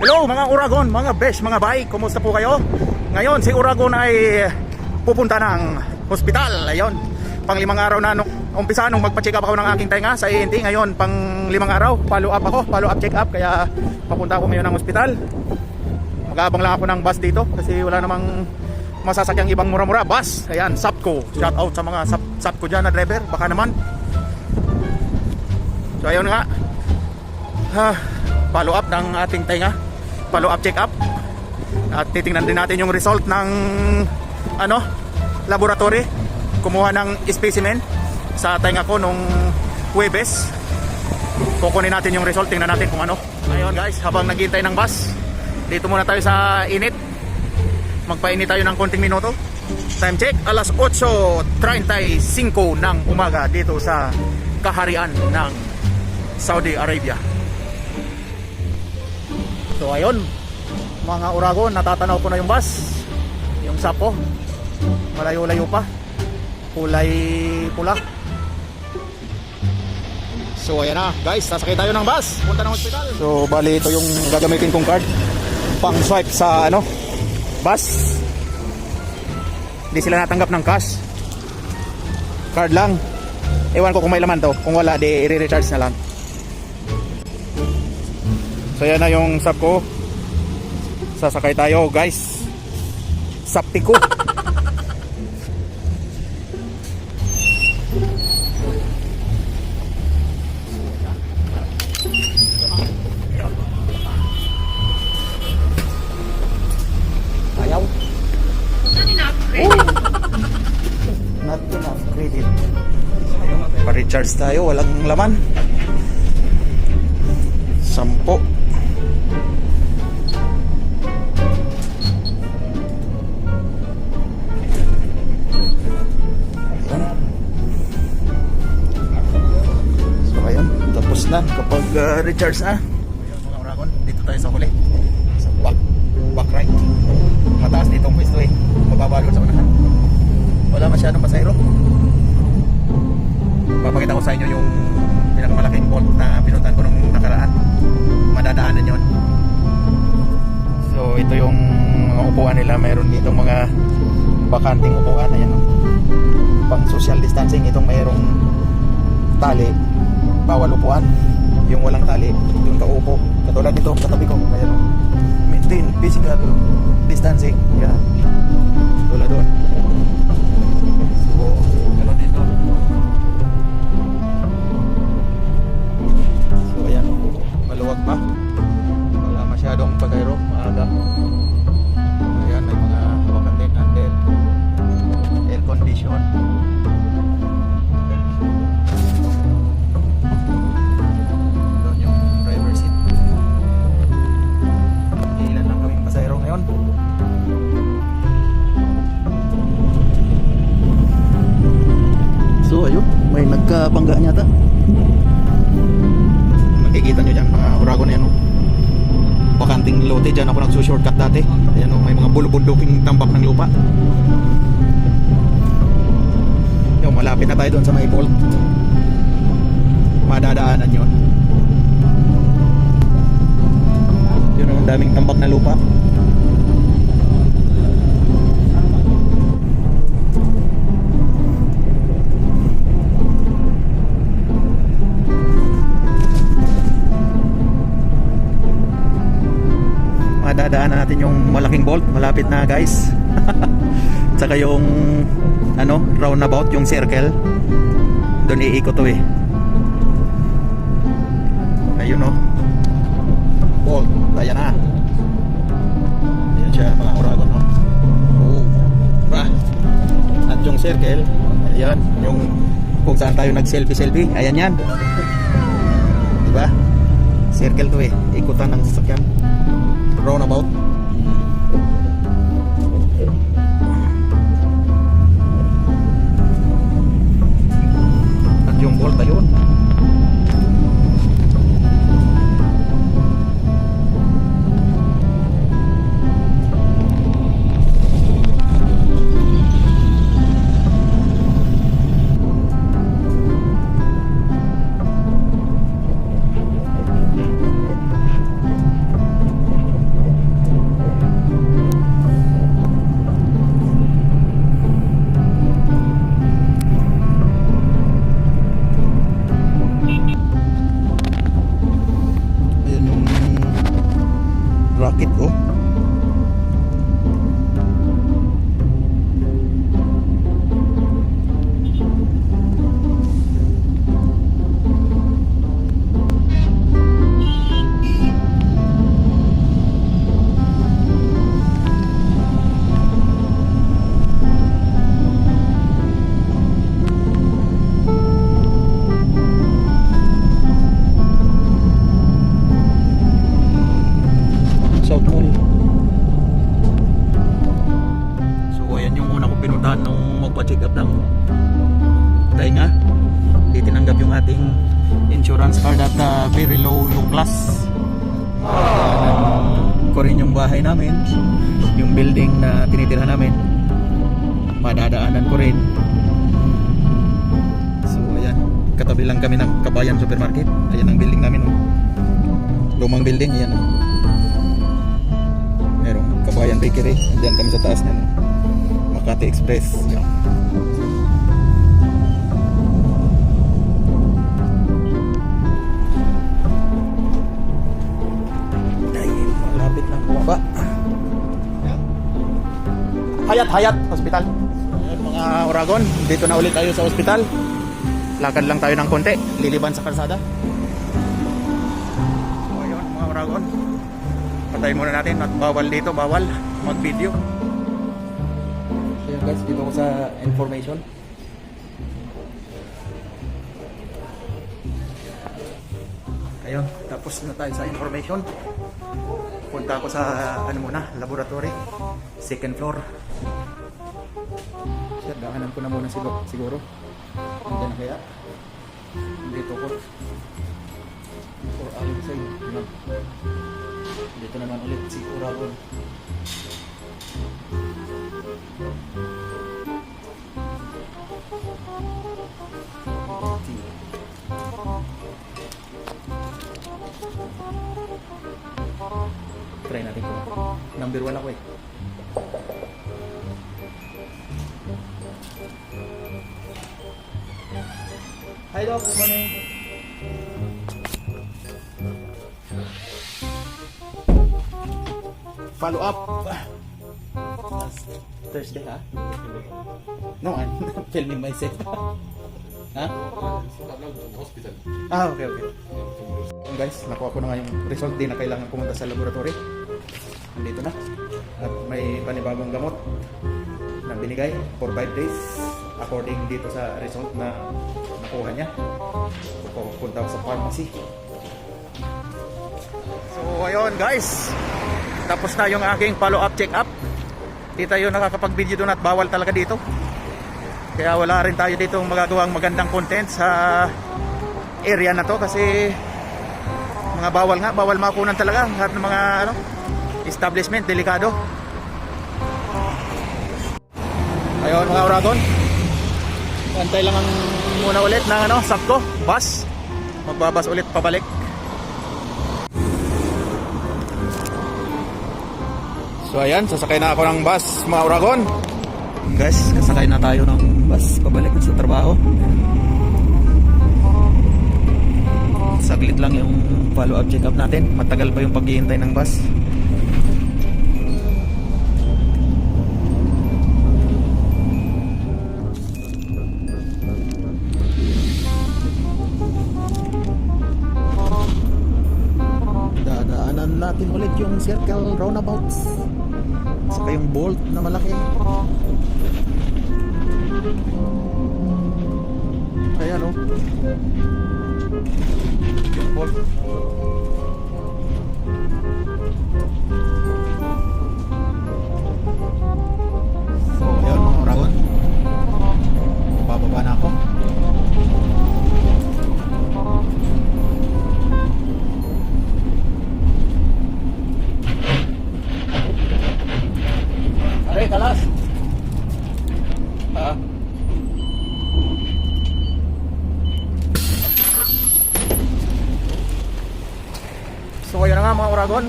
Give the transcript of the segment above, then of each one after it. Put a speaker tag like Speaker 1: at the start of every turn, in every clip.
Speaker 1: Hello mga Uragon, mga besh, mga bay, kumusta po kayo? Ngayon si Uragon ay pupunta ng hospital. Ayun, pang 5 araw na umpisa nung magpa-check up ako ng aking tenga sa ENT. Ngayon pang 5 araw, follow up check up. Kaya papunta ako ngayon ng hospital. Mag-aabang lang ako ng bus dito kasi wala namang masasakyang ibang mura-mura. Bus, ayan, Sapco. Shout out sa mga Sapco dyan na driver, baka naman. So ayun nga, follow up ng ating tenga, follow up check up, at titingnan din natin yung result ng laboratory. Kumuha ng specimen sa tenga ko nung Huwebes. Kukunin natin yung result, tingnan natin kung ano. Ayun guys, habang naghihintay ng bus, dito muna tayo sa init. Magpainit tayo ng konting minuto. Time check, alas 8:35 ng umaga dito sa kaharian ng Saudi Arabia. So ayun, mga Uragon, natatanaw ko na yung bus, yung Sapo, malayo-layo pa, kulay pula. So ayan na guys, sasakay tayo ng bus, punta ng hospital. So bali ito yung gagamitin kong card pang swipe sa bus. Hindi sila natanggap ng cash, card lang. Ewan ko kung may laman to, kung wala di i-recharge na lang. So yan na yung sap ko. Sasakay tayo guys. Saptiko. Ayaw. Not enough credit. Pa-recharge tayo, walang laman. 10. Na kapag recharge na. Mga Uragon, dito tayo sa huli, sa back right. Mataas dito ang pwesto mababa doon sa unahan, wala masyadong pasayro. Papakita ko sa inyo yung pinakamalaking vault na pinuntahan ko nung nakaraan. Madadaanan yon. So ito yung mga upuan nila. Mayroon dito mga bakanting upuan. Ayan, pang social distancing. Itong mayroong tali, bawal upuan. Yung walang tali, yung kaupo, katulad nito, katabi ko, ayan, maintain physical distancing. Yan, tulad doon. So gano'n dito. So ayan, maluwag pa, wala masyadong pagayro, maaga. Ayan, may mga hawakan din, handle, air condition. So ayun, may nagkabangga nyata. Makikita nyo dyan mga Uragon na yan, bakanting lote. Dyan ako nagsushortcut dati. Ayan, may mga bulubunduking tambak ng lupa. Yung malapit na tayo doon sa may vault. Madadaanan yun. Yun ang daming tambak na lupa. Dadaanan natin yung malaking vault, malapit na guys. Tsaka yung roundabout, yung circle, doon iikot to ayun vault, ayan na. Ayan siya mga Uragon at yung circle, ayan yung kung saan tayo nag selfie, ayan yan, diba? Circle to ikutan ng sasakyan, roundabout. At yung vault ayun. Rocket, oh. South Mall. So ayan yung una kong pinuntahan nung magpa-check up ng tainga. Di tinanggap yung ating insurance card at very low class. Ko rin yung bahay namin, yung building na tinitirhan namin, madadaanan ko rin. So ayan, katabi lang kami ng Kabayan Supermarket. Ayan ang building namin, lumang building. Ayan, merong Kabayan Bakery. Andiyan kami sa taas niyan, Makati Express. Yan. Ay, malapit lang bumaba. Hayat Hospital. Ayan, mga Oragon, dito na ulit tayo sa ospital. Lakad lang tayo ng konti, liliban sa kalsada. So ayun mga Oragon, patayin muna natin at bawal dito, bawal mag-video. So yun guys, dito ko sa information. Ayun, tapos na tayo sa information. Punta ako sa laboratory, second floor. Sir, daanan ko na muna siguro. Nandiyan na kaya? Dito ko. Or outside. Dito naman ulit si Oragon. Try natin ko. Number 1 ako eh. Hi Doc, good morning. Follow up. Thursday ha? No, I'm filming myself. Ha?
Speaker 2: Hospital.
Speaker 1: Okay. Guys, nakuha ko na nga yung result. Di na kailangan pumunta sa laboratory. Nandito na. At may panibagong gamot na binigay for 5 days according dito sa result na nakuha niya. Pupunta ako sa pharmacy. So ayun guys, tapos na yung aking follow-up check-up. Di tayo nakakapag-video doon at bawal talaga dito. Kaya wala rin tayo dito magagawang magandang content sa area na to kasi mga bawal makunan talaga lahat ng mga establishment, delikado. Ayun mga Oragon, antay lang muna ulit ng sakto, bus. Magbabas ulit pabalik. So ayan, sasakay na ako ng bus mga Oragon. Guys, kasakay na tayo ng bus pabalik sa trabaho. Saglit lang yung follow-up check-up natin. Matagal pa yung paghihintay ng bus. Dadaanan natin ulit yung circle roundabouts. Saka yung bolt na malaki. Ayan o. Yung bolt. So yun mga Oragon, bababa na ako. Aray, kalas. So ayun na nga mga Oragon,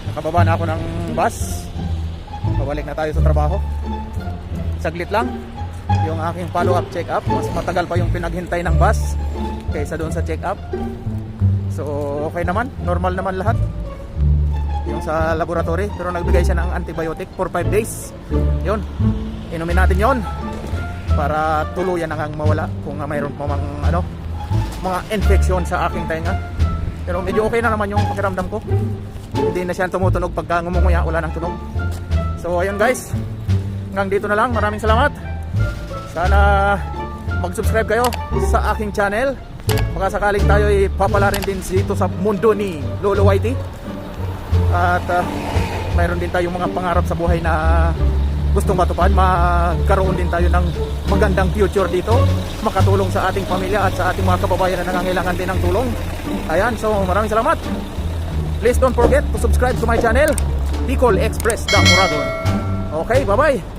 Speaker 1: nakababa na ako ng bus. Pabalik na tayo sa trabaho. Saglit lang yung aking follow-up check-up. Mas matagal pa yung pinaghintay ng bus kaysa doon sa check-up. So okay naman, normal naman lahat. yung sa laboratory, pero nagbigay siya ng antibiotic for 5 days. Yun, inumin natin yon para tuluyan na ngang mawala kung mayroon pa mga infection sa aking tenga. Pero medyo okay na naman yung pakiramdam ko. Hindi na siya tumutunog pagka ngumunguya, wala ng tunog. So ayun guys, hanggang dito na lang. Maraming salamat. Sana mag-subscribe kayo sa aking channel. Baka sakaling tayo ipapala rin din dito sa mundo ni Lolo Whitey. At mayroon din tayong mga pangarap sa buhay na gustong matupad. Magkaroon din tayo ng magandang future dito, makatulong sa ating pamilya at sa ating mga kababayan na nangangailangan din ng tulong. Ayan, so maraming salamat. Please don't forget to subscribe to my channel, Bicol Express Damuragon. Okay, bye bye.